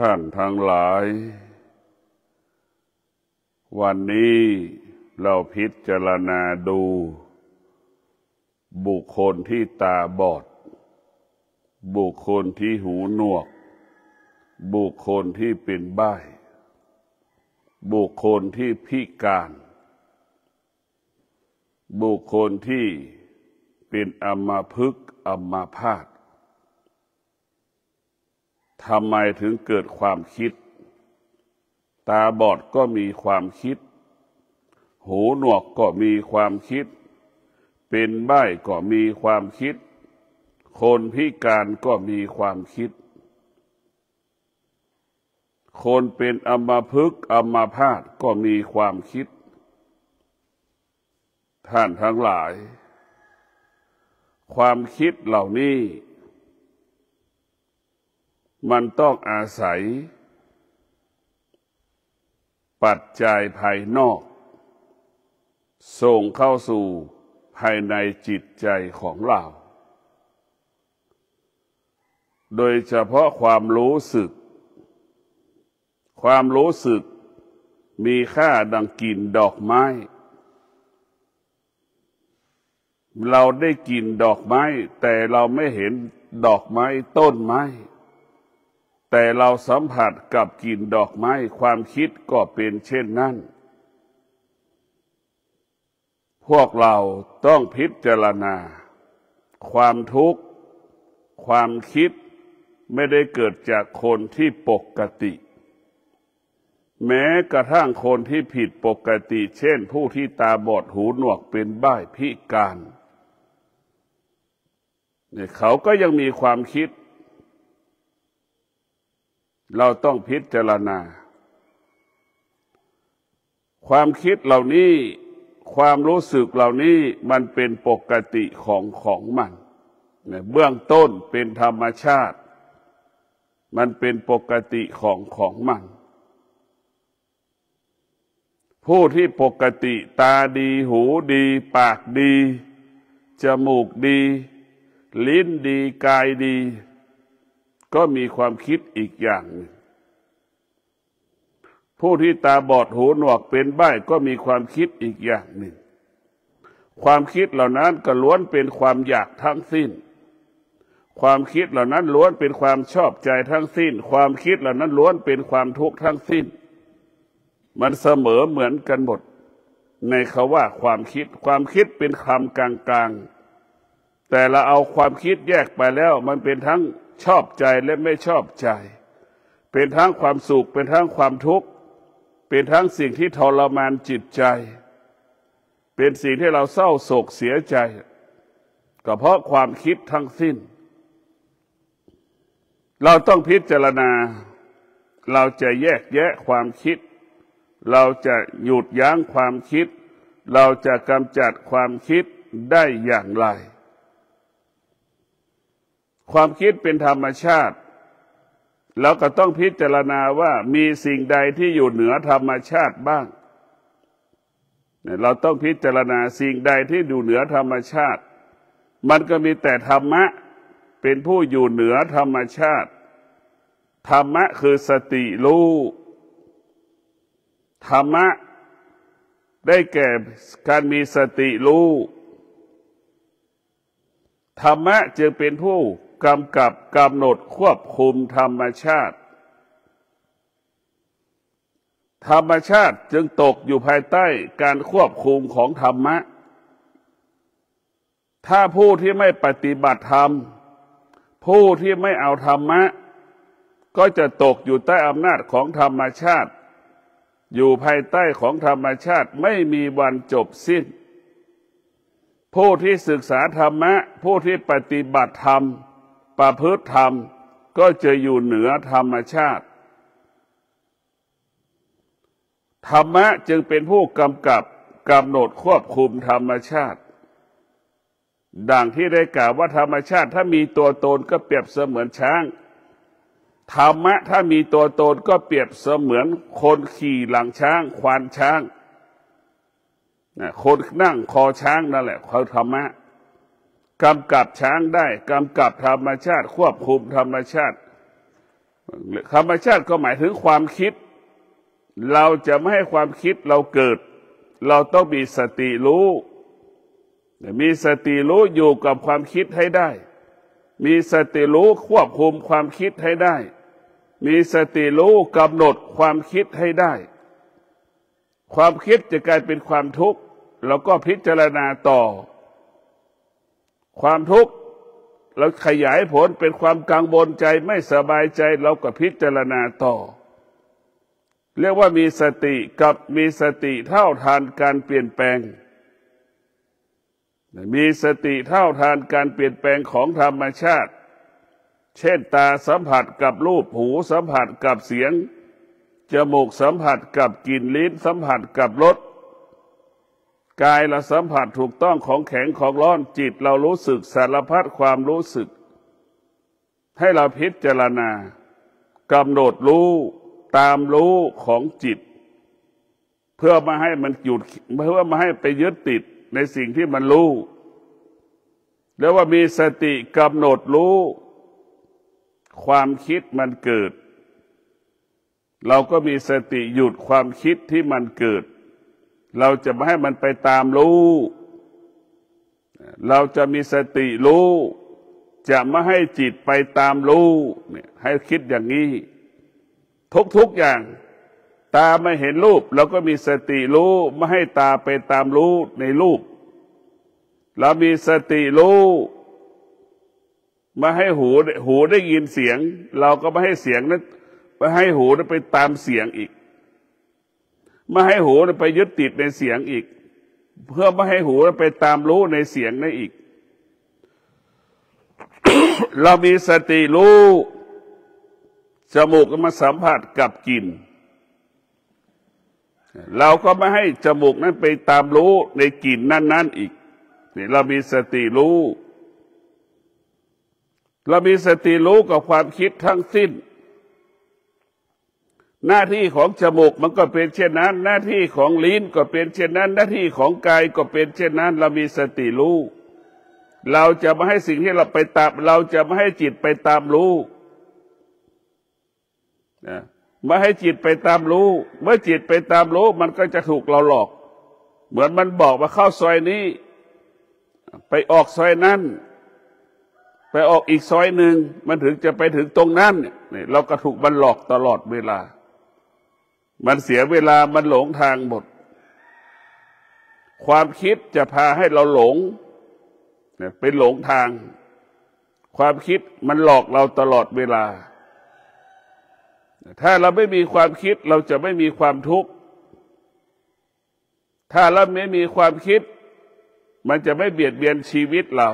ท่านทั้งหลายวันนี้เราพิจารณาดูบุคคลที่ตาบอดบุคคลที่หูหนวกบุคคลที่เป็นใบ้บุคคลที่พิการบุคคลที่เป็นอัมพฤกษ์อัมพาตทำไมถึงเกิดความคิดตาบอดก็มีความคิดหูหนวกก็มีความคิดเป็นใบ้ก็มีความคิดคนพิการก็มีความคิดคนเป็นอัมพฤกษ์อัมพาตก็มีความคิดท่านทั้งหลายความคิดเหล่านี้มันต้องอาศัยปัจจัยภายนอกส่งเข้าสู่ภายในจิตใจของเราโดยเฉพาะความรู้สึกมีค่าดังกลิ่นดอกไม้เราได้กลิ่นดอกไม้แต่เราไม่เห็นดอกไม้ต้นไม้แต่เราสัมผัสกับกลิ่นดอกไม้ความคิดก็เป็นเช่นนั้นพวกเราต้องพิจารณาความทุกข์ความคิดไม่ได้เกิดจากคนที่ปกติแม้กระทั่งคนที่ผิดปกติเช่นผู้ที่ตาบอดหูหนวกเป็นใบ้พิการเนี่ยเขาก็ยังมีความคิดเราต้องพิจารณาความคิดเหล่านี้ความรู้สึกเหล่านี้มันเป็นปกติของมันเนี่ยเบื้องต้นเป็นธรรมชาติมันเป็นปกติของมันผู้ที่ปกติตาดีหูดีปากดีจมูกดีลิ้นดีกายดีก็มีความคิดอีกอย่างหนึ่งผู้ที่ตาบอดหูหนวกเป็นใบ้ก็มีความคิดอีกอย่างหนึ่งความคิดเหล่านั้นก็ล้วนเป็นความอยากทั้งสิ้นความคิดเหล่านั้นล้วนเป็นความชอบใจทั้งสิ้นความคิดเหล่านั้นล้วนเป็นความทุกข์ทั้งสิ้นมันเสมอเหมือนกันหมดในคำว่าความคิดเป็นคำกลางๆแต่เราเอาความคิดแยกไปแล้วมันเป็นทั้งชอบใจและไม่ชอบใจเป็นทั้งความสุขเป็นทั้งความทุกข์เป็นทั้งสิ่งที่ทรมานจิตใจเป็นสิ่งที่เราเศร้าโศกเสียใจก็เพราะความคิดทั้งสิ้นเราต้องพิจารณาเราจะแยกแยะความคิดเราจะหยุดยั้งความคิดเราจะกำจัดความคิดได้อย่างไรความคิดเป็นธรรมชาติเราก็ต้องพิจารณาว่ามีสิ่งใดที่อยู่เหนือธรรมชาติบ้างเราต้องพิจารณาสิ่งใดที่อยู่เหนือธรรมชาติมันก็มีแต่ธรรมะเป็นผู้อยู่เหนือธรรมชาติธรรมะคือสติรู้ธรรมะได้แก่การมีสติรู้ธรรมะจึงเป็นผู้กำกับกำหนดควบคุมธรรมชาติธรรมชาติจึงตกอยู่ภายใต้การควบคุมของธรรมะถ้าผู้ที่ไม่ปฏิบัติธรรมผู้ที่ไม่เอาธรรมะก็จะตกอยู่ใต้อำนาจของธรรมชาติอยู่ภายใต้ของธรรมชาติไม่มีวันจบสิ้นผู้ที่ศึกษาธรรมะผู้ที่ปฏิบัติธรรมประพฤติธรรมก็จะอยู่เหนือธรรมชาติธรรมะจึงเป็นผู้กำกับกำหนดควบคุมธรรมชาติดังที่ได้กล่าวว่าธรรมชาติถ้ามีตัวตนก็เปรียบเสมือนช้างธรรมะถ้ามีตัวตนก็เปรียบเสมือนคนขี่หลังช้างควานช้างคนนั่งคอช้างนั่นแหละเขาธรรมะกำกับช้างได้กำกับธรรมชาติควบคุมธรรมชาติ ธรรมชาติก็หมายถึงความคิดเราจะไม่ให้ความคิดเราเกิดเราต้องมีสติรู้มีสติรู้อยู่กับความคิดให้ได้มีสติรู้ควบคุมความคิดให้ได้มีสติรู้กำหนดความคิดให้ได้ความคิดจะกลายเป็นความทุกข์เราก็พิจารณาต่อความทุกข์เราขยายผลเป็นความกังวลใจไม่สบายใจเราก็พิจารณาต่อเรียกว่ามีสติกับมีสติเท่าทานการเปลี่ยนแปลงมีสติเท่าทานการเปลี่ยนแปลงของธรรมชาติเช่นตาสัมผัสกับรูปหูสัมผัสกับเสียงจมูกสัมผัสกับกลิ่นลิ้นสัมผัสกับรสกายเราสัมผัสถูกต้องของแข็งของร้อนจิตเรารู้สึกสารพัดความรู้สึกให้เราพิจารณากำหนดรู้ตามรู้ของจิตเพื่อมาให้มันหยุดเพื่อมาให้ไปยึดติดในสิ่งที่มันรู้แล้วว่ามีสติกำหนดรู้ความคิดมันเกิดเราก็มีสติหยุดความคิดที่มันเกิดเราจะไม่ให้มันไปตามรู้เราจะมีสติรู้จะไม่ให้จิตไปตามรู้เนี่ยให้คิดอย่างนี้ทุกอย่างตาไม่เห็นรูปเราก็มีสติรู้ไม่ให้ตาไปตามรู้ในรูปเรามีสติรู้ไม่ให้หูได้ยินเสียงเราก็ไม่ให้เสียงนั้นไม่ให้หูนั้นไปตามเสียงอีกไม่ให้หูนั้นไปยึดติดในเสียงอีกเพื่อไม่ให้หูนั้นไปตามรู้ในเสียงนั้นอีก เรามีสติรู้จมูกมาสัมผัสกับกลิ่นเราก็ไม่ให้จมูกนั้นไปตามรู้ในกลิ่นนั้นๆอีกนี่เรามีสติรู้เรามีสติรู้กับความคิดทั้งสิ้นหน้าที่ของจมูกมันก็เป็นเช่นนั้นหน้าที่ของลิ้นก็เป็นเช่นนั้นหน้าที่ของกายก็เป็นเช่นนั้นเรามีสติรู้เราจะไม่ให้สิ่งที่เราไปตามเราจะไม่ให้จิตไปตามรู้ไม่ให้จิตไปตามรู้เมื่อจิตไปตามรู้มันก็จะถูกเราหลอกเหมือนมันบอกว่าเข้าซอยนี้ไปออกซอยนั้นไปออกอีกซอยหนึ่งมันถึงจะไปถึงตรงนั้นเนี่ยเราก็ถูกมันหลอกตลอดเวลามันเสียเวลามันหลงทางหมดความคิดจะพาให้เราหลงเนี่ยเป็นหลงทางความคิดมันหลอกเราตลอดเวลาถ้าเราไม่มีความคิดเราจะไม่มีความทุกข์ถ้าเราไม่มีความคิดมันจะไม่เบียดเบียนชีวิตเรา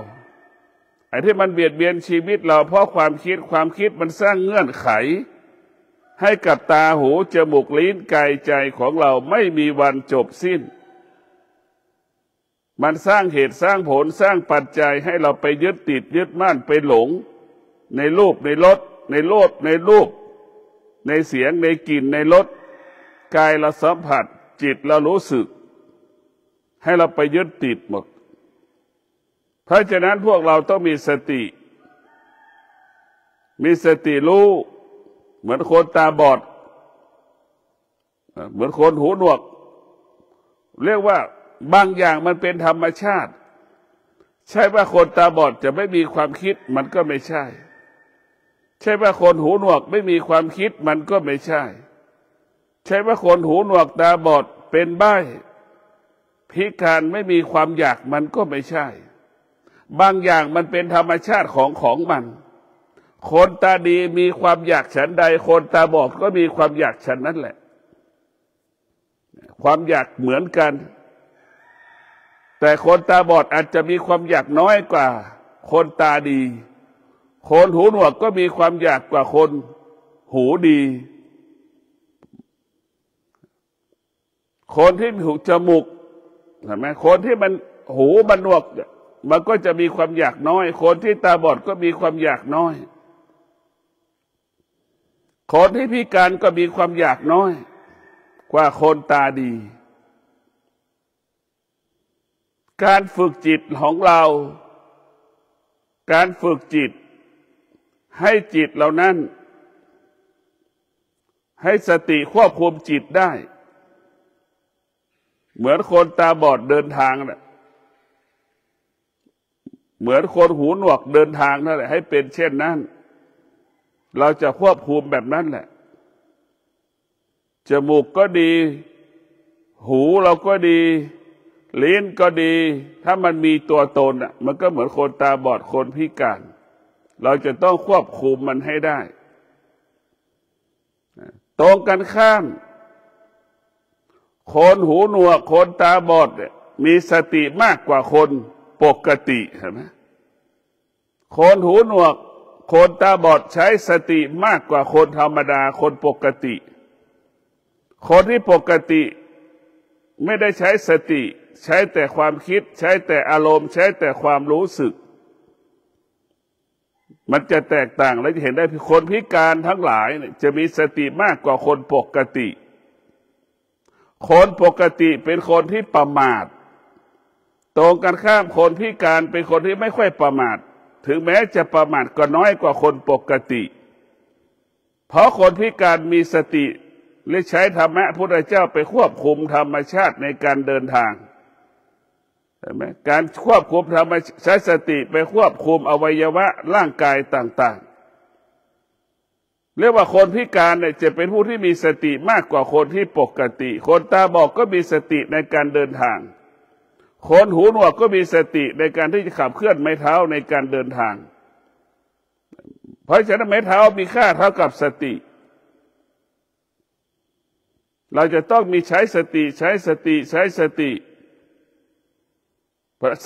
ไอ้ที่มันเบียดเบียนชีวิตเราเพราะความคิดมันสร้างเงื่อนไขให้กับตาหูจมูกลิ้นกายใจของเราไม่มีวันจบสิ้นมันสร้างเหตุสร้างผลสร้างปัจจัยให้เราไปยึดติดยึดมั่นไปหลงในรูปในรสในโลภในรูปในเสียงในกลิ่นในรสกายเราสัมผัสจิตเรารู้สึกให้เราไปยึดติดหมดเพราะฉะนั้นพวกเราต้องมีสติรู้เหมือนคนตาบอดเหมือนคนหูหนวกเรียกว่าบางอย่างมันเป็นธรรมชาติใช่ว่าคนตาบอดจะไม่มีความคิดมันก็ไม่ใช่ใช่ว่าคนหูหนวกไม่มีความคิดมันก็ไม่ใช่ใช่ว่าคนหูหนวกตาบอดเป็นใบ้พิการไม่มีความอยากมันก็ไม่ใช่บางอย่างมันเป็นธรรมชาติของมันคนตาดีมีความอยากฉันใดคนตาบอดก็มีความอยากฉันนั้นแหละความอยากเหมือนกันแต่คนตาบอดอาจจะมีความอยากน้อยกว่าคนตาดีคนหูหนวกก็มีความอยากกว่าคนหูดีคนที่หูจมูกเห็นไหมคนที่มันหูมันหนวกมันก็จะมีความอยากน้อยคนที่ตาบอดก็มีความอยากน้อยคนที่พิการก็มีความอยากน้อยกว่าคนตาดีการฝึกจิตของเราการฝึกจิตให้จิตเหล่านั้น ให้สติควบคุมจิตได้เหมือนคนตาบอดเดินทางน่ะเหมือนคนหูหนวกเดินทางนั่นแหละให้เป็นเช่นนั้นเราจะควบคุมแบบนั้นแหละจมูกก็ดีหูเราก็ดีลิ้นก็ดีถ้ามันมีตัวตนอ่ะมันก็เหมือนคนตาบอดคนพิการเราจะต้องควบคุมมันให้ได้ตรงกันข้ามคนหูหนวกคนตาบอดเนี่ยมีสติมากกว่าคนปกติเห็นไหมคนหูหนวกคนตาบอดใช้สติมากกว่าคนธรรมดาคนปกติคนที่ปกติไม่ได้ใช้สติใช้แต่ความคิดใช้แต่อารมณ์ใช้แต่ความรู้สึกมันจะแตกต่างและจะเห็นได้คนพิการทั้งหลายจะมีสติมากกว่าคนปกติคนปกติเป็นคนที่ประมาทตรงกันข้ามคนพิการเป็นคนที่ไม่ค่อยประมาทถึงแม้จะประมาทก็น้อยกว่าคนปกติเพราะคนพิการมีสติและใช้ธรรมะพระพุทธเจ้าไปควบคุมธรรมชาติในการเดินทางเห็นไหมการควบคุมธรรมชาติใช้สติไปควบคุมอวัยวะร่างกายต่างๆเรียกว่าคนพิการเนี่ยจะเป็นผู้ที่มีสติมากกว่าคนที่ปกติคนตาบอดก็มีสติในการเดินทางคนหูหนวกก็มีสติในการที่จะขับเคลื่อนไม้เท้าในการเดินทางเพราะฉะนั้นไม้เท้ามีค่าเท่ากับสติเราจะต้องมีใช้สติใช้สติใช้สติ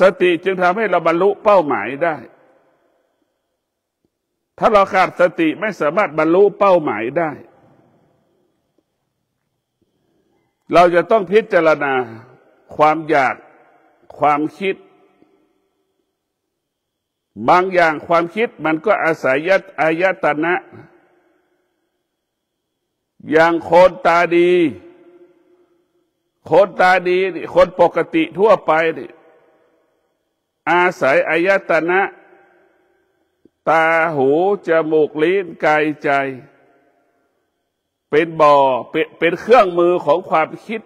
สติจึงทำให้เราบรรลุเป้าหมายได้ถ้าเราขาดสติไม่สามารถบรรลุเป้าหมายได้เราจะต้องพิจารณาความอยากความคิดบางอย่างความคิดมันก็อาศัยอายตนะอย่างคนตาดีคนตาดีคนปกติทั่วไปนี่อาศัยอายตนะตาหูจมูกลิ้นกายใจเป็นบ่อเป็นเครื่องมือของความคิด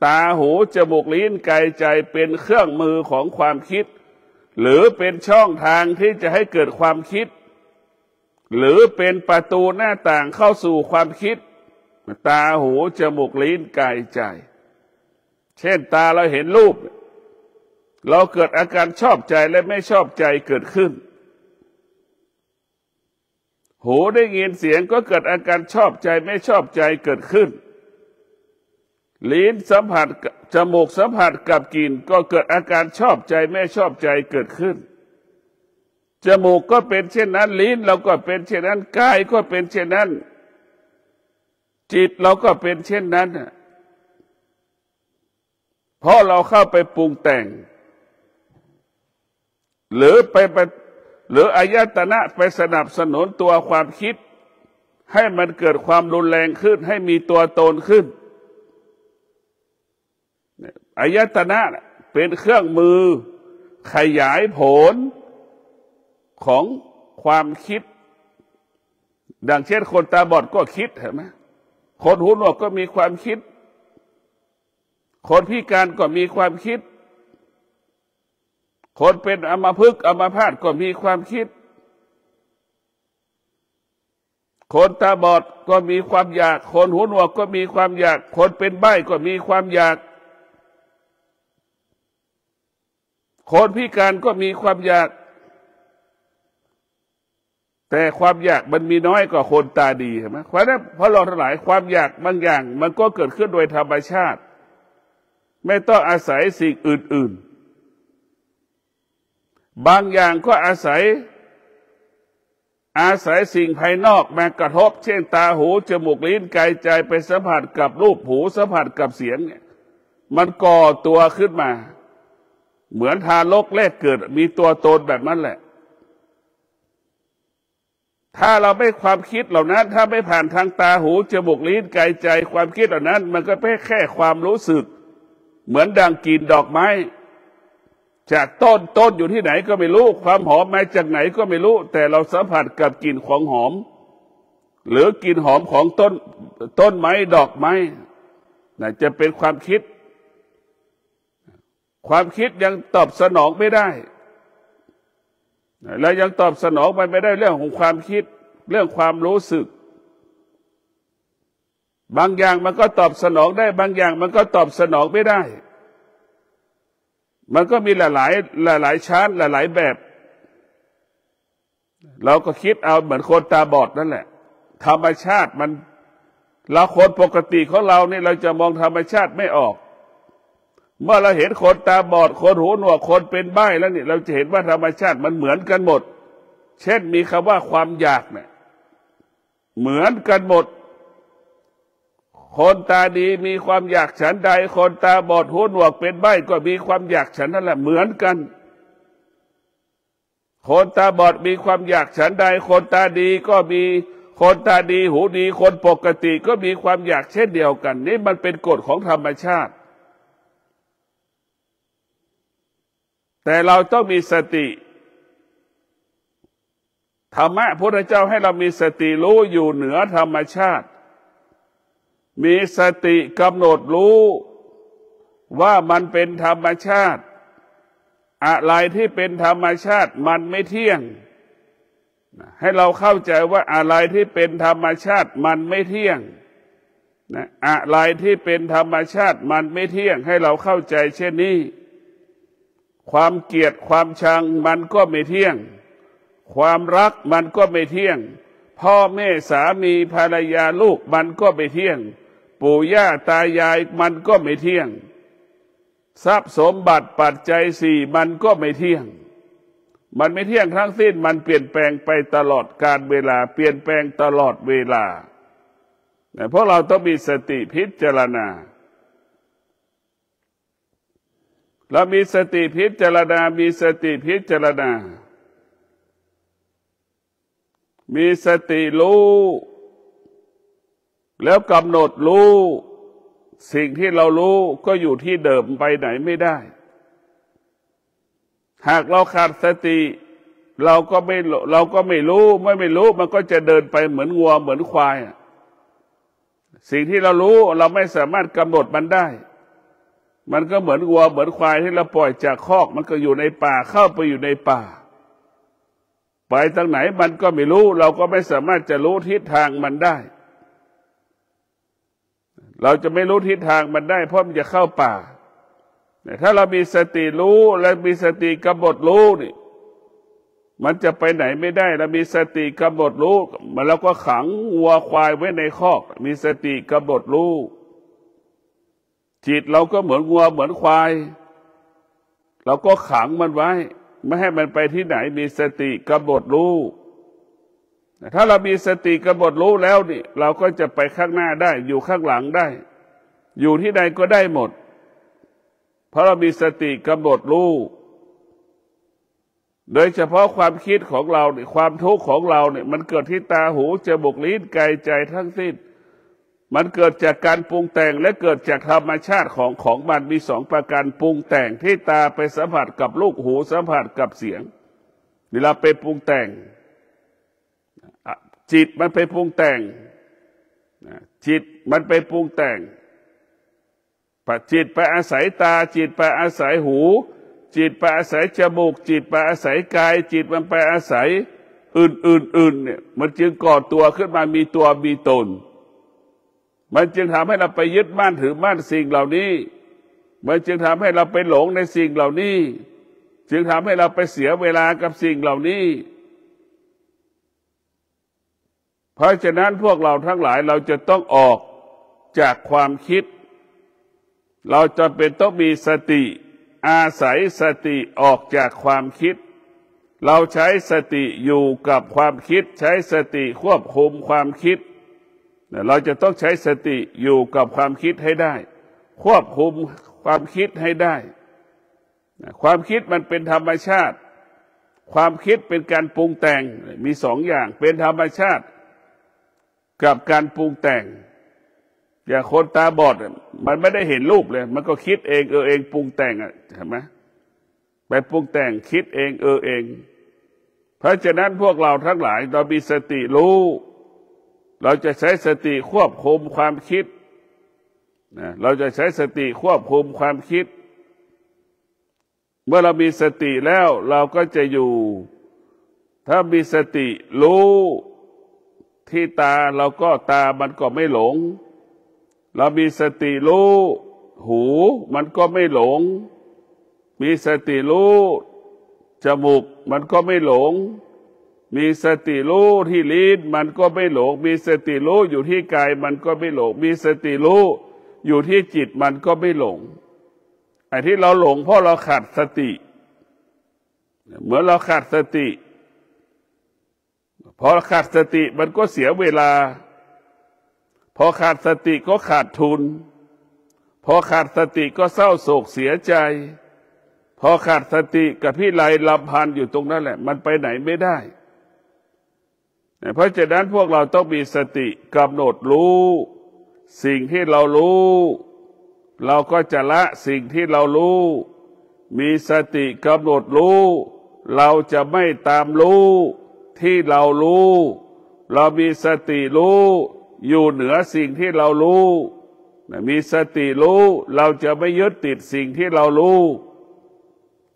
ตาหูจมูกลิ้นกายใจเป็นเครื่องมือของความคิดหรือเป็นช่องทางที่จะให้เกิดความคิดหรือเป็นประตูหน้าต่างเข้าสู่ความคิดตาหูจมูกลิ้นกายใจเช่นตาเราเห็นรูปเราเกิดอาการชอบใจและไม่ชอบใจเกิดขึ้นหูได้ยินเสียงก็เกิดอาการชอบใจไม่ชอบใจเกิดขึ้นลิ้นสัมผัสจมูกสัมผัสกับกลิ่นก็เกิดอาการชอบใจไม่ชอบใจเกิดขึ้นจมูกก็เป็นเช่นนั้นลิ้นเราก็เป็นเช่นนั้นกายก็เป็นเช่นนั้นจิตเราก็เป็นเช่นนั้นเพราะเราเข้าไปปรุงแต่งหรืออายตนะไปสนับสนุนตัวความคิดให้มันเกิดความรุนแรงขึ้นให้มีตัวตนขึ้นอายตนะเป็นเครื่องมือขยายผลของความคิดดังเช่นคนตาบอดก็คิดเห็นไหมคนหูหนวกก็มีความคิดคนพิการก็มีความคิดคนเป็นอัมพฤกษ์อัมพาตก็มีความคิดคนตาบอดก็มีความอยากคนหูหนวกก็มีความอยากคนเป็นใบ้ก็มีความอยากคนพิการก็มีความอยากแต่ความอยากมันมีน้อยกว่าคนตาดีใช่ไหมเพราะนั้นเพราะเราทั้งหลายความอยากบางอย่างมันก็เกิดขึ้นโดยธรรมชาติไม่ต้องอาศัยสิ่งอื่นๆบางอย่างก็อาศัยสิ่งภายนอกมากระทบเช่นตาหูจมูกลิ้นกายใจไปสัมผัสกับรูปหูสัมผัสกับเสียงเนี่ยมันก่อตัวขึ้นมาเหมือนทารกแรกเกิดมีตัวตนแบบนั้นแหละถ้าเราไม่ความคิดเหล่านั้นถ้าไม่ผ่านทางตาหูจมูกลิ้นกายใจความคิดเหล่านั้นมันก็เป็นแค่ความรู้สึกเหมือนดังกลิ่นดอกไม้จากต้นอยู่ที่ไหนก็ไม่รู้ความหอมมาจากไหนก็ไม่รู้แต่เราสัมผัสกับกลิ่นของหอม หรือกลิ่นหอมของต้นไม้ดอกไม้น่ะจะเป็นความคิดยังตอบสนองไม่ได้และยังตอบสนองมันไม่ได้เรื่องของความคิดเรื่องความรู้สึกบางอย่างมันก็ตอบสนองได้บางอย่างมันก็ตอบสนองไม่ได้มันก็มีหลายชั้นหลายแบบเราก็คิดเอาเหมือนคนตาบอดนั่นแหละธรรมชาติมันเราคนปกติของเราเนี่ยเราจะมองธรรมชาติไม่ออกเมื่อเราเห็นคนตาบอดคนหูหนวกคนเป็นใบ้แล้วเนี่ยเราจะเห็นว่าธรรมชาติมันเหมือนกันหมดเช่นมีคำว่าความอยากเนี่ยเหมือนกันหมดคนตาดีมีความอยากฉันใดคนตาบอดหูหนวกเป็นใบ้ก็มีความอยากฉันนั่นแหละเหมือนกันคนตาบอดมีความอยากฉันใดคนตาดีก็มีคนตาดีหูดีคนปกติก็มีความอยากเช่นเดียวกันนี่มันเป็นกฎของธรรมชาติแต่เราต้องมีสติธรรมะพระพุทธเจ้าให้เรามีสติรู้อยู่เหนือธรรมชาติมีสติกำหนดรู้ว่ามันเป็นธรรมชาติอะไรที่เป็นธรรมชาติมันไม่เที่ยงให้เราเข้าใจว่าอะไรที่เป็นธรรมชาติมันไม่เที่ยงอะไรที่เป็นธรรมชาติมันไม่เที่ยงให้เราเข้าใจเช่นนี้ความเกลียดความชังมันก็ไม่เที่ยงความรักมันก็ไม่เที่ยงพ่อแม่สามีภรรยาลูกมันก็ไม่เที่ยงปู่ย่าตายายมันก็ไม่เที่ยงทรัพย์สมบัติปัจจัยสี่มันก็ไม่เที่ยงมันไม่เที่ยงทั้งสิ้นมันเปลี่ยนแปลงไปตลอดกาลเวลาเปลี่ยนแปลงตลอดเวลาเพราะเราต้องมีสติพิจารณาเรามีสติพิจารณามีสติพิจารณามีสติรู้แล้วกำหนดรู้สิ่งที่เรารู้ก็อยู่ที่เดิมไปไหนไม่ได้หากเราขาดสติเราก็ไม่รู้มันก็จะเดินไปเหมือนงัวเหมือนควายสิ่งที่เรารู้เราไม่สามารถกำหนดมันได้มันก็เหมือนวัวเหมือนควายที่เราปล่อยจากคอกมันก็อยู่ในป่าเข้าไปอยู่ในป่าไปทางไหนมันก็ไม่รู้เราก็ไม่สามารถจะรู้ทิศทางมันได้เราจะไม่รู้ทิศทางมันได้เพราะมันจะเข้าป่าแต่ถ้าเรามีสติรู้และมีสติกำหนดรู้นี่มันจะไปไหนไม่ได้เรามีสติกำหนดรู้มันเราก็ขังวัวควายไว้ในคอกมีสติกำหนดรู้จิตเราก็เหมือนวัวเหมือนควายเราก็ขังมันไว้ไม่ให้มันไปที่ไหนมีสติกำหนดรู้ถ้าเรามีสติกำหนดรู้แล้วนี่เราก็จะไปข้างหน้าได้อยู่ข้างหลังได้อยู่ที่ใดก็ได้หมดเพราะเรามีสติกำหนดรู้โดยเฉพาะความคิดของเราเนี่ยความทุกข์ของเราเนี่ยมันเกิดที่ตาหูจมูกลิ้นกายใจทั้งสิ้นมันเกิดจากการปรุงแต่งและเกิดจากธรรมชาติของมันมีสองประการปรุงแต่งที่ตาไปสัมผัสกับลูกหูสัมผัสกับเสียงเวลาไปปรุงแต่งจิตมันไปปรุงแต่งจิตมันไปปรุงแต่งจิตไปอาศัยตาจิตไปอาศัยหูจิตไปอาศัยจมูกจิตไปอาศัยกายจิตมันไปอาศัยอื่นเนี่ยมันจึงก่อตัวขึ้นมามีตัวมีตนมันจึงทำให้เราไปยึดมั่นถือมั่นสิ่งเหล่านี้มันจึงทำให้เราไปหลงในสิ่งเหล่านี้จึงทำให้เราไปเสียเวลากับสิ่งเหล่านี้เพราะฉะนั้นพวกเราทั้งหลายเราจะต้องออกจากความคิดเราจำเป็นต้องมีสติอาศัยสติออกจากความคิดเราใช้สติอยู่กับความคิดใช้สติควบคุมความคิดเราจะต้องใช้สติอยู่กับความคิดให้ได้ควบคุมความคิดให้ได้ความคิดมันเป็นธรรมชาติความคิดเป็นการปรุงแต่งมีสองอย่างเป็นธรรมชาติกับการปรุงแต่งอย่างคนตาบอดมันไม่ได้เห็นรูปเลยมันก็คิดเองเองปรุงแต่งเห็นไหมไปปรุงแต่งคิดเองเองเพราะฉะนั้นพวกเราทั้งหลายเรามีสติรู้ เราจะใช้สติควบคุมความคิดเราจะใช้สติควบคุมความคิดเมื่อเรามีสติแล้วเราก็จะอยู่ถ้ามีสติรู้ที่ตาเราก็ตามันก็ไม่หลงเรามีสติรู้หูมันก็ไม่หลงมีสติรู้จมูกมันก็ไม่หลงมีสติรู้ที่ลิ้นมันก็ไม่หลงมีสติรู้อยู่ที่กายมันก็ไม่หลงมีสติรู้อยู่ที่จิตมันก็ไม่หลงไอ้ที่เราหลงเพราะเราขาดสติเหมือนเราขาดสติพอขาดสติมันก็เสียเวลาพอขาดสติก็ขาดทุนพอขาดสติก็เศร้าโศกเสียใจพอขาดสติกับพี่ไลลำพันอยู่ตรงนั้นแหละมันไปไหนไม่ได้เพราะฉะนั้นพวกเราต้องมีสติกำหนดรู้สิ่งที่เรารู้เราก็จะละสิ่งที่เรารู้มีสติกำหนดรู้เราจะไม่ตามรู้ที่เรารู้เรามีสติรู้อยู่เหนือสิ่งที่เรารู้มีสติรู้เราจะไม่ยึดติดสิ่งที่เรารู้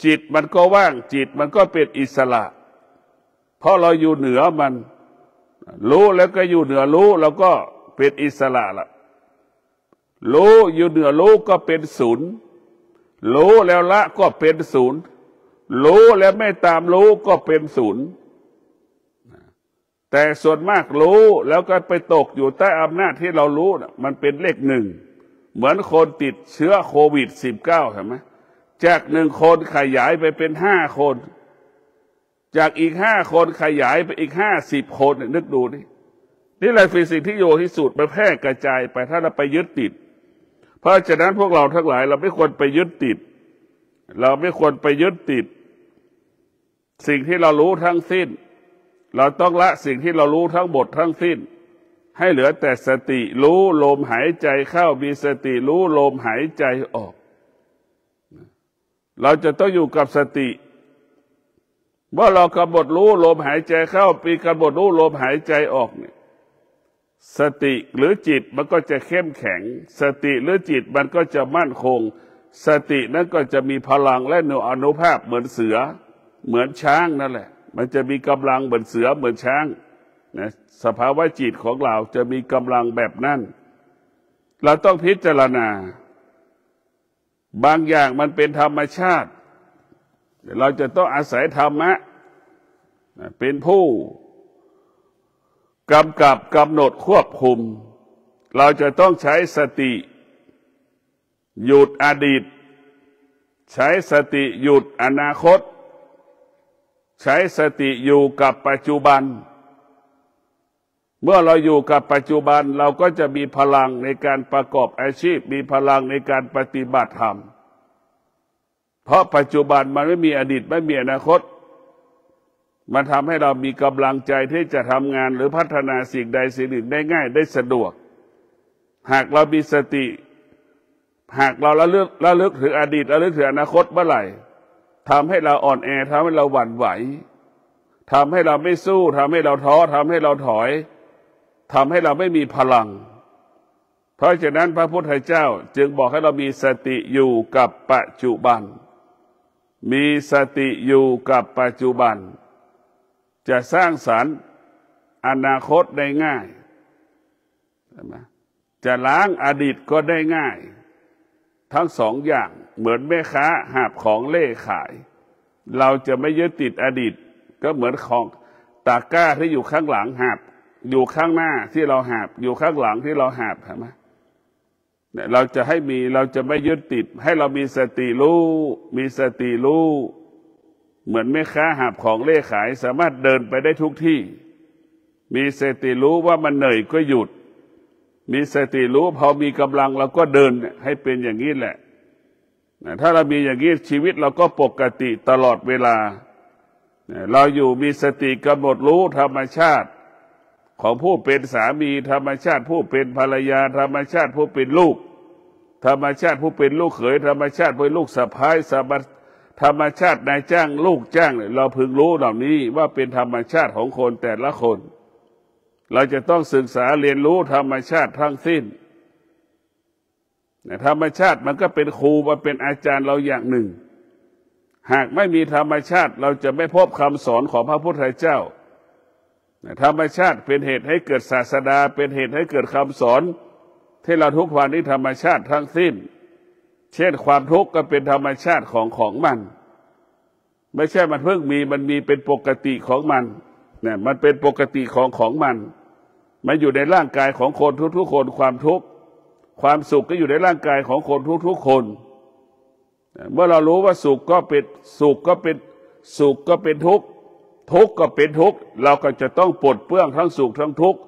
จิตมันก็ว่างจิตมันก็เป็นอิสระเพราะเราอยู่เหนือมันรู้แล้วก็อยู่เหนือรู้เราก็เป็นอิสระละรู้อยู่เหนือรู้ก็เป็นศูนย์รู้แล้วละก็เป็นศูนย์รู้แล้วไม่ตามรู้ก็เป็นศูนย์แต่ส่วนมากรู้แล้วก็ไปตกอยู่ใต้อำนาจที่เรารู้นะมันเป็นเลขหนึ่งเหมือนคนติดเชื้อโควิด-19 เห็นไหมจาก1 คนขยายไปเป็น5 คนจากอีก5 คนขยายไปอีก50 คนนึกดูนี่แหละเป็นสิ่งที่โยที่สุดมันแพร่กระจายไปถ้าเราไปยึดติดเพราะฉะนั้นพวกเราทั้งหลายเราไม่ควรไปยึดติดเราไม่ควรไปยึดติดสิ่งที่เรารู้ทั้งสิ้นเราต้องละสิ่งที่เรารู้ทั้งหมดทั้งสิ้นให้เหลือแต่สติรู้ลมหายใจเข้ามีสติรู้ลมหายใจออกเราจะต้องอยู่กับสติเมื่อเรากำหนดรู้ลมหายใจเข้าปีกำหนดรู้ลมหายใจออกเนี่ยสติหรือจิตมันก็จะเข้มแข็งสติหรือจิตมันก็จะมั่นคงสตินั้นก็จะมีพลังและมีอานุภาพเหมือนเสือเหมือนช้างนั่นแหละมันจะมีกำลังเหมือนเสือเหมือนช้างนะสภาวะจิตของเราจะมีกำลังแบบนั้นเราต้องพิจารณาบางอย่างมันเป็นธรรมชาติเราจะต้องอาศัยธรรมะเป็นผู้กำกับกำหนดควบคุมเราจะต้องใช้สติหยุดอดีตใช้สติหยุดอนาคตใช้สติอยู่กับปัจจุบันเมื่อเราอยู่กับปัจจุบันเราก็จะมีพลังในการประกอบอาชีพมีพลังในการปฏิบัติธรรมเพราะปัจจุบันมันไม่มีอดีตไม่มีอนาคตมันทำให้เรามีกำลังใจที่จะทำงานหรือพัฒนาสิ่งใดสิ่งหนึ่งได้ง่ายได้สะดวกหากเรามีสติหากเราระลึกถึงอดีตระลึกถึงอนาคตเมื่อไหร่ทำให้เราอ่อนแอทำให้เราหวั่นไหวทำให้เราไม่สู้ทำให้เราท้อทำให้เราถอยทำให้เราไม่มีพลังเพราะฉะนั้นพระพุทธเจ้าจึงบอกให้เรามีสติอยู่กับปัจจุบันมีสติอยู่กับปัจจุบันจะสร้างสรรค์อนาคตได้ง่ายจะล้างอดีตก็ได้ง่ายทั้ง2 อย่างเหมือนแม่ค้าหาบของเล่ขายเราจะไม่ยึดติดอดีตก็เหมือนของตะกร้าที่อยู่ข้างหลังหาบอยู่ข้างหน้าที่เราหาบอยู่ข้างหลังที่เราหาบใช่ไหมเราจะเราจะไม่ยึดติดให้เรามีสติรู้มีสติรู้เหมือนแม่ค้าหาบของเล่ขายสามารถเดินไปได้ทุกที่มีสติรู้ว่ามันเหนื่อยก็หยุดมีสติรู้พอมีกำลังเราก็เดินให้เป็นอย่างนี้แหละถ้าเรามีอย่างนี้ชีวิตเราก็ปกติตลอดเวลาเราอยู่มีสติกำหนดรู้ธรรมชาติของผู้เป็นสามีธรรมชาติผู้เป็นภรรยาธรรมชาติผู้เป็นลูกธรรมชาติผู้เป็นลูกเขยธรรมชาติผู้เป็นลูกสะใภ้ธรรมชาตินายจ้างลูกจ้างเราพึงรู้เหล่านี้ว่าเป็นธรรมชาติของคนแต่ละคน เราจะต้องศึกษาเรียนรู้ธรรมชาติทั้งสิ้นธรรมชาติมันก็เป็นครูมาเป็นอาจารย์เราอย่างหนึ่งหากไม่มีธรรมชาติเราจะไม่พบคำสอนของพระพุทธเจ้าธรรมชาติเป็นเหตุให้เกิดศาสดาเป็นเหตุให้เกิดคำสอนที่เราทุกวันนี้ธรรมชาติทั้งสิ้นเช่นความทุกข์ก็เป็นธรรมชาติของมันไม่ใช่มันเพิ่งมีมันมีเป็นปกติของมันเนี่ยมันเป็นปกติของมันอยู่ในร่างกายของคนทุกๆคนความทุกข์ความสุขก็อยู่ในร่างกายของคนทุกๆคนเมื่อเรารู้ว่าสุขก็เป็นสุขก็เป็นสุขก็เป็นทุกข์ทุกข์ก็เป็นทุกข์เราก็จะต้องปลดเปลื้องทั้งสุขทั้งทุกข์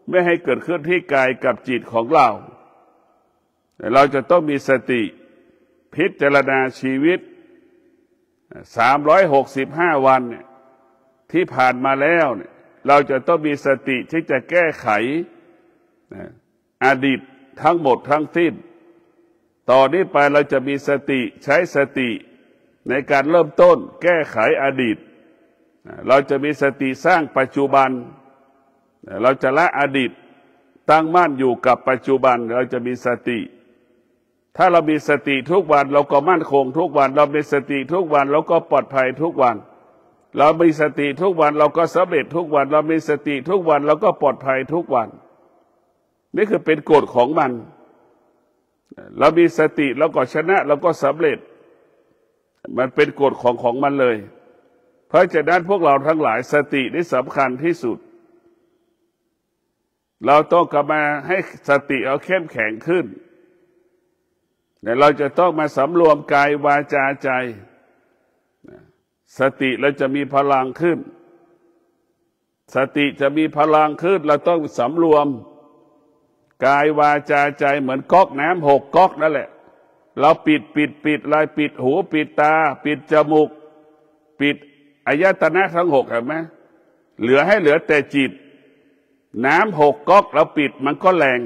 ไม่ให้เกิดขึ้นที่กายกับจิตของเราจะต้องมีสติพิจารณาชีวิต365 วันที่ผ่านมาแล้วเราจะต้องมีสติที่จะแก้ไขอดีตทั้งหมดทั้งสิ้นต่อนนี้ไปเราจะมีสติใช้สติในการเริ่มต้นแก้ไขอดีตเราจะมีสติสร้างปัจจุบันเราจะละอดีตตั้งมั่นอยู่กับปัจจุบันเราจะมีสติถ้าเรามีสติทุกวันเราก็มั่นคงทุกวันเรามีสติทุกวันเราก็ปลอดภัยทุกวันเรามีสติทุกวันเราก็สำเร็จทุกวันเรามีสติทุกวันเราก็ปลอดภัยทุกวันนี่คือเป็นกฎของมันเรามีสติเราก็ชนะเราก็สำเร็จมันเป็นกฎของมันเลยเพราะฉะนั้นพวกเราทั้งหลายสตินี่สำคัญที่สุดเราต้องกลับมาให้สติเอาเข้มแข็งขึ้นแต่เราจะต้องมาสำรวมกายวาจาใจสติเราจะมีพลังขึ้นสติจะมีพลังขึ้นเราต้องสำรวมกายวาจาใจเหมือนก๊อกน้ำ6 ก๊อกนั่นแหละเราปิดอะไรปิดหูปิดตาปิดจมูกปิดอายตนะทั้ง6เห็นไหมเหลือแต่จิตน้ำ6 ก๊อกเราปิดมันก็แรง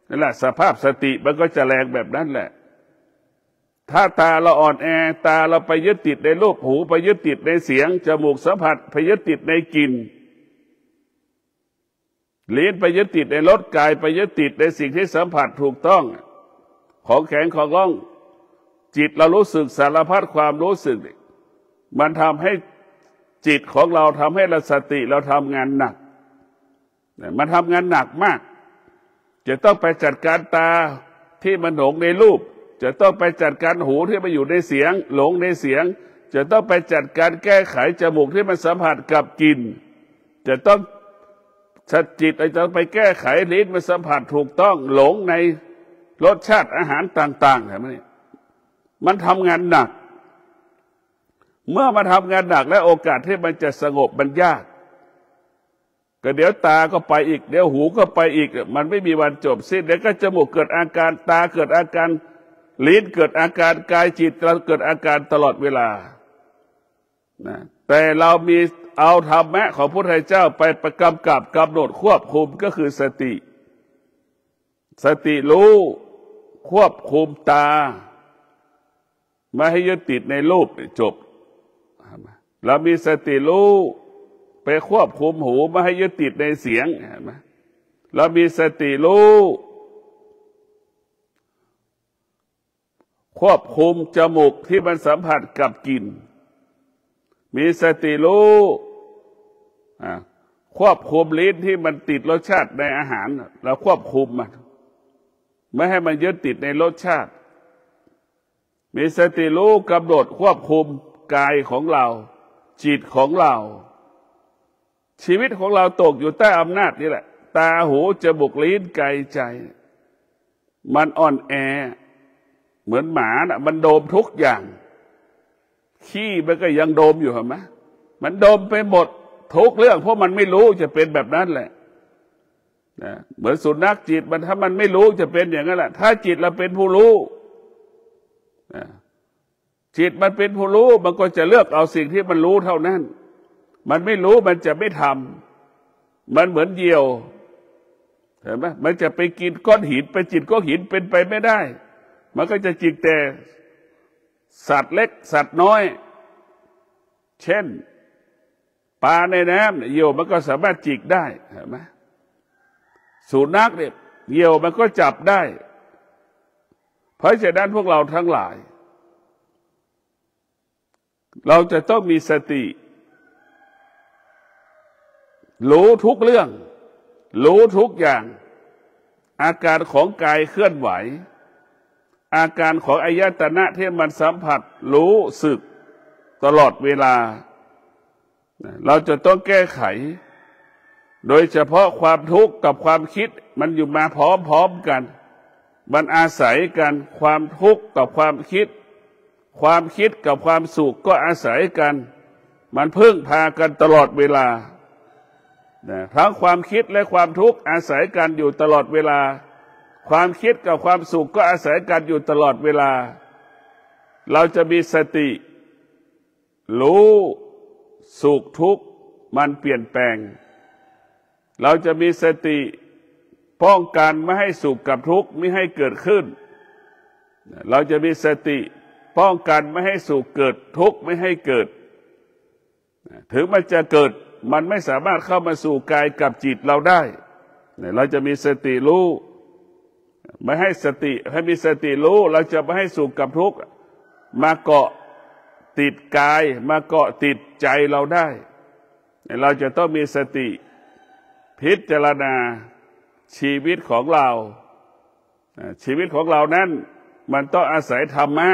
นั่นแหละสภาพสติมันก็จะแรงแบบนั้นแหละถ้าตาเราอ่อนแอตาเราไปยึดติดในรูปหูไปยึดติดในเสียงจมูกสัมผัสไปยึดติดในกลิ่นลิ้นไปยึดติดในรสกายไปยึดติดในสิ่งที่สัมผัสถูกต้องของแข็งของร้องจิตเรารู้สึกสารพัดความรู้สึกมันทำให้จิตของเราทำให้เราสติเราทำงานหนักมันทำงานหนักมากจะต้องไปจัดการตาที่มันหลงในรูปจะต้องไปจัดการหูที่มันอยู่ในเสียงหลงในเสียงจะต้องไปจัดการแก้ไขจมูกที่มันสัมผัสกับกลิ่นจะต้องจิตจะไปแก้ไขลิ้นมันสัมผัสถูกต้องหลงในรสชาติอาหารต่างๆเห็นไหมมันทำงานหนักเมื่อมาทำงานหนักแล้วโอกาสที่มันจะสงบมันยากก็เดี๋ยวตาก็ไปอีกเดี๋ยวหูก็ไปอีกมันไม่มีวันจบสิ้นเดี๋ยวก็จมูกเกิดอาการตาเกิดอาการลิ้นเกิดอาการกายจิตเราเกิดอาการตลอดเวลานะแต่เรามีเอาธรรมะของพระพุทธเจ้าไปประกำกับกำหนดควบคุมก็คือสติรู้ควบคุมตาไม่ให้ยึดติดในรูปจบเรามีสติรู้ไปควบคุมหูไม่ให้ยึดติดในเสียงเห็นไหมเรามีสติรู้ควบคุมจมูกที่มันสัมผัสกับกลิ่นมีสติรู้ควบคุมลิ้นที่มันติดรสชาติในอาหารเราควบคุมมันไม่ให้มันยึดติดในรสชาติมีสติรู้กำหนดควบคุมกายของเราจิตของเราชีวิตของเราตกอยู่ใต้อำนาจนี่แหละตาหูจมูกลิ้นกายใจมันอ่อนแอเหมือนหมาน่ะมันโดมทุกอย่างขี้มันก็ยังโดมอยู่เห็นไหมมันโดมไปหมดทุกเรื่องเพราะมันไม่รู้จะเป็นแบบนั้นแหละนะเหมือนสุนัขจิตมันถ้ามันไม่รู้จะเป็นอย่างนั้นแหละถ้าจิตเราเป็นผู้รู้นะจิตมันเป็นผู้รู้มันก็จะเลือกเอาสิ่งที่มันรู้เท่านั้นมันไม่รู้มันจะไม่ทำมันเหมือนเหยี่ยวเห็นไหมมันจะไปกินก้อนหินไปจิตก้อนหินเป็นไปไม่ได้มันก็จะจิกแต่สัตว์เล็กสัตว์น้อยเช่น ปลาในน้ำเหยี่ยวมันก็สามารถจิกได้เห็นไหมสุนัขเนี่ยเหยี่ยวมันก็จับได้เพราะฉะนั้นพวกเราทั้งหลายเราจะต้องมีสติรู้ทุกเรื่องรู้ทุกอย่างอาการของกายเคลื่อนไหวอาการของอายตนะที่มันสัมผัสรู้สึกตลอดเวลาเราจะต้องแก้ไขโดยเฉพาะความทุกข์กับความคิดมันอยู่มาพร้อมๆกันมันอาศัยกันความทุกข์กับความคิดความคิดกับความสุขก็อาศัยกันมันพึ่งพากันตลอดเวลาทั้งความคิดและความทุกข์อาศัยกันอยู่ตลอดเวลาความคิดกับความสุขก็อาศัยกันอยู่ตลอดเวลาเราจะมีสติรู้สุขทุกข์มันเปลี่ยนแปลงเราจะมีสติป้องกันไม่ให้สุขกับทุกข์ไม่ให้เกิดขึ้นเราจะมีสติป้องกันไม่ให้สุขเกิดทุกข์ไม่ให้เกิดถึงมันจะเกิดมันไม่สามารถเข้ามาสู่กายกับจิตเราได้เราจะมีสติรู้ไม่ให้สติให้มีสติรู้เราจะไม่ให้สุขกับทุกข์มาเกาะติดกายมาเกาะติดใจเราได้เราจะต้องมีสติพิจารณาชีวิตของเราชีวิตของเรานั้นมันต้องอาศัยธรรมะ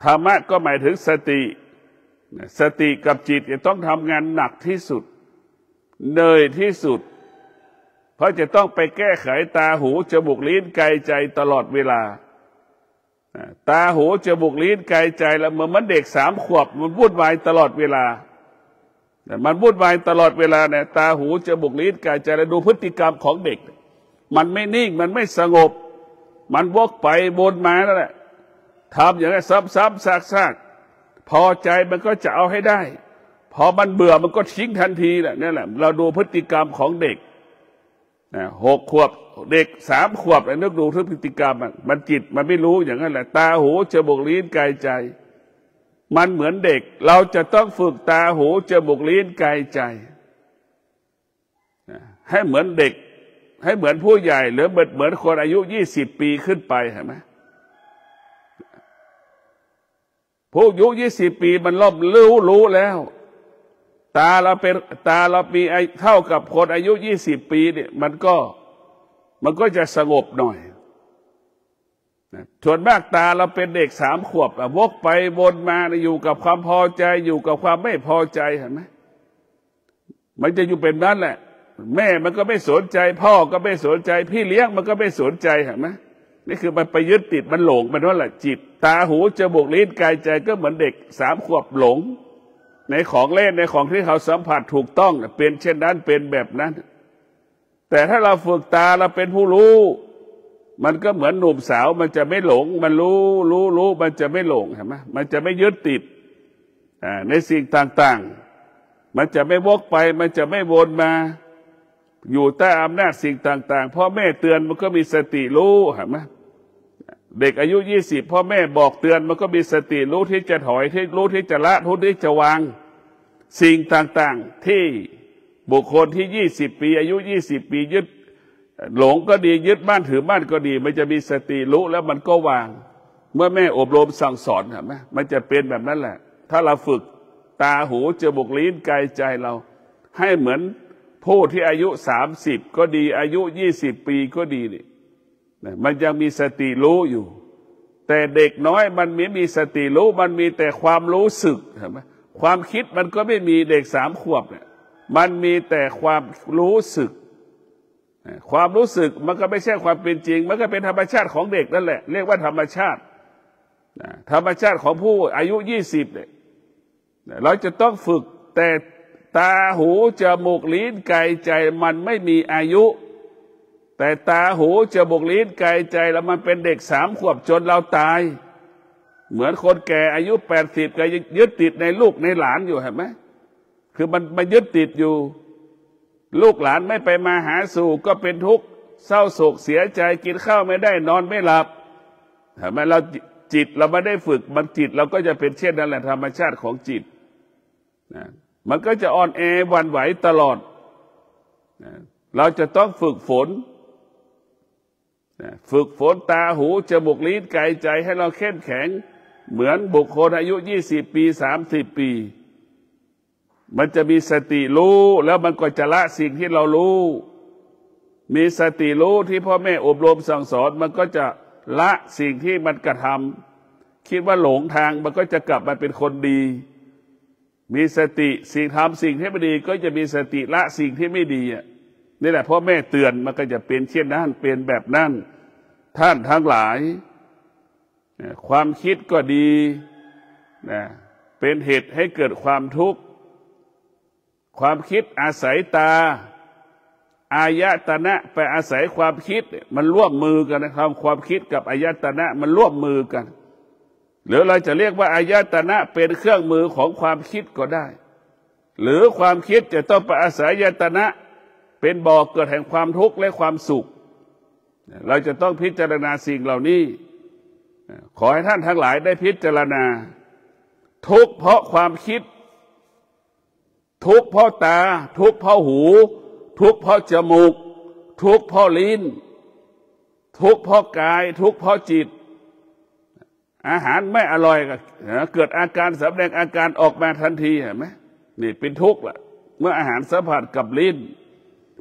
ธรรมะก็หมายถึงสติสติกับจิตจะต้องทำงานหนักที่สุดเหนื่อยที่สุดเพราะจะต้องไปแก้ไขตาหูจมูกลิ้นกายใจตลอดเวลาตาหูจมูกลิ้นกายใจแล้วเหมือนเด็ก3 ขวบมันวุ่นวายตลอดเวลามันวุ่นวายตลอดเวลาเนี่ยตาหูจมูกลิ้นกายใจแล้วดูพฤติกรรมของเด็กมันไม่นิ่งมันไม่สงบมันวกไปวนมานั่นแหละทำอย่างนี้ซ้ำๆซากๆพอใจมันก็จะเอาให้ได้พอมันเบื่อมันก็ทิ้งทันทีแหละนั่นแหละเราดูพฤติกรรมของเด็ก6 ขวบเด็ก3 ขวบนึกดูพฤติกรรมมันจิตมันไม่รู้อย่างนั้นแหละตาหูจมูกลิ้นกายใจมันเหมือนเด็กเราจะต้องฝึกตาหูจมูกลิ้นกายใจให้เหมือนเด็กให้เหมือนผู้ใหญ่หรือเหมือนคนอายุ20 ปีขึ้นไปเห็นไหมผู้อายุ20 ปีมันรู้แล้วตาเราปีเท่ากับคนอายุ20 ปีเนี่ยมันก็จะสงบหน่อยส่วนมากตาเราเป็นเด็ก3 ขวบวกไปวนมาอยู่กับความพอใจอยู่กับความไม่พอใจเห็นไหมมันจะอยู่เป็นนั้นแหละแม่มันก็ไม่สนใจพ่อก็ไม่สนใจพี่เลี้ยงมันก็ไม่สนใจเห็นไหมนี่คือมันไปยึดติดมันหลงมันว่าแหละจิตตาหูจมูกลิ้นกายใจก็เหมือนเด็ก3 ขวบหลงในของเล่นในของที่เขาสัมผัสถูกต้องเป็นเช่นนั้นเป็นแบบนั้นแต่ถ้าเราฝึกตาเราเป็นผู้รู้มันก็เหมือนหนุ่มสาวมันจะไม่หลงมันรู้มันจะไม่หลงเห็นไหมมันจะไม่ยึดติดในสิ่งต่างๆมันจะไม่วกไปมันจะไม่วนมาอยู่ใต้อำนาจสิ่งต่างๆพ่อแม่เตือนมันก็มีสติรู้เห็นไหมเด็กอายุ20พ่อแม่บอกเตือนมันก็มีสติรู้ที่จะถอยที่รู้ที่จะละรู้ที่จะวางสิ่งต่างๆที่บุคคลที่20 ปีอายุ20 ปียึดหลงก็ดียึดบ้านถือบ้านก็ดีมันจะมีสติรู้แล้วมันก็วางเมื่อแม่อบรมสั่งสอนเห็นไหมมันจะเป็นแบบนั้นแหละถ้าเราฝึกตาหูจมูกลิ้นกายใจเราให้เหมือนผู้ที่อายุ30ก็ดีอายุ20 ปีก็ดีนี่มันยังมีสติรู้อยู่แต่เด็กน้อยมันไม่มีสติรู้มันมีแต่ความรู้สึกเห็นไหมความคิดมันก็ไม่มีเด็ก3 ขวบเนี่ยมันมีแต่ความรู้สึกความรู้สึกมันก็ไม่ใช่ความเป็นจริงมันก็เป็นธรรมชาติของเด็กนั่นแหละเรียกว่าธรรมชาติธรรมชาติของผู้อายุ20เนี่ยเราจะต้องฝึกแต่ตาหูจมูกลิ้นกายใจมันไม่มีอายุแต่ตาหูจมูกลิ้นกายใจแล้วมันเป็นเด็ก3 ขวบจนเราตายเหมือนคนแก่อายุ80ก็ยังยึดติดในลูกในหลานอยู่เห็นไหมคือมันยึดติดอยู่ลูกหลานไม่ไปมาหาสู่ก็เป็นทุกข์เศร้าโศกเสียใจกินข้าวไม่ได้นอนไม่หลับเห็นไหมเราจิตเราไม่ได้ฝึกมันจิตเราก็จะเป็นเช่นนั้นแหละธรรมชาติของจิต มันก็จะอ่อนแอหวั่นไหวตลอดเราจะต้องฝึกฝนตาหูจมูกลิ้นกายใจให้เราเข้มแข็งเหมือนบุคคลอายุ20 ปี30 ปีมันจะมีสติรู้แล้วมันก็จะละสิ่งที่เรารู้มีสติรู้ที่พ่อแม่อบรมสั่งสอนมันก็จะละสิ่งที่มันกระทำคิดว่าหลงทางมันก็จะกลับมาเป็นคนดีมีสติสิ่งทำสิ่งที่ไม่ดีก็จะมีสติละสิ่งที่ไม่ดีนี่แหละพ่อแม่เตือนมันก็จะเป็นเช่นนั้นเป็นแบบนั้นท่านทั้งหลายความคิดก็ดีเป็นเหตุให้เกิดความทุกข์ความคิดอาศัยตาอายตนะไปอาศัยความคิดมันร่วมมือกันนะครับความคิดกับอายตนะมันร่วมมือกันหรือเราจะเรียกว่าอายตนะเป็นเครื่องมือของความคิดก็ได้หรือความคิดจะต้องไปอาศัยอายตนะเป็นบ่อเกิดแห่งความทุกข์และความสุขเราจะต้องพิจารณาสิ่งเหล่านี้ขอให้ท่านทั้งหลายได้พิจารณาทุกข์เพราะความคิดทุกข์เพราะตาทุกข์เพราะหูทุกข์เพราะจมูกทุกข์เพราะลิ้นทุกข์เพราะกายทุกข์เพราะจิตอาหารไม่อร่อยก็เกิดอาการแสดงอาการออกมาทันทีเห็นไหมนี่เป็นทุกข์ละเมื่ออาหารสัมผัสกับลิ้น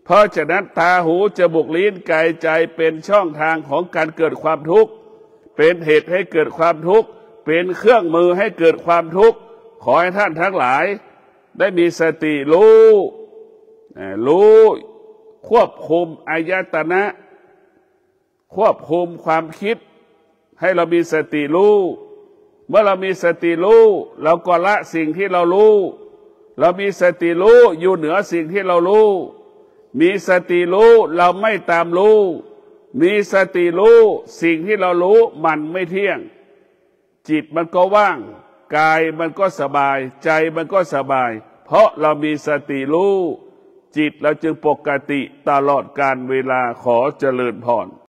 เพราะฉะนั้นตาหูจมูกลิ้นกายใจเป็นช่องทางของการเกิดความทุกข์เป็นเหตุให้เกิดความทุกข์เป็นเครื่องมือให้เกิดความทุกข์ขอให้ท่านทั้งหลายได้มีสติรู้ควบคุมอายตนะควบคุมความคิดให้เรามีสติรู้เมื่อเรามีสติรู้เราก็ละสิ่งที่เรารู้เรามีสติรู้อยู่เหนือสิ่งที่เรารู้มีสติรู้เราไม่ตามรู้มีสติรู้สิ่งที่เรารู้มันไม่เที่ยงจิตมันก็ว่างกายมันก็สบายใจมันก็สบายเพราะเรามีสติรู้จิตเราจึงปกติตลอดกาลเวลาขอเจริญพร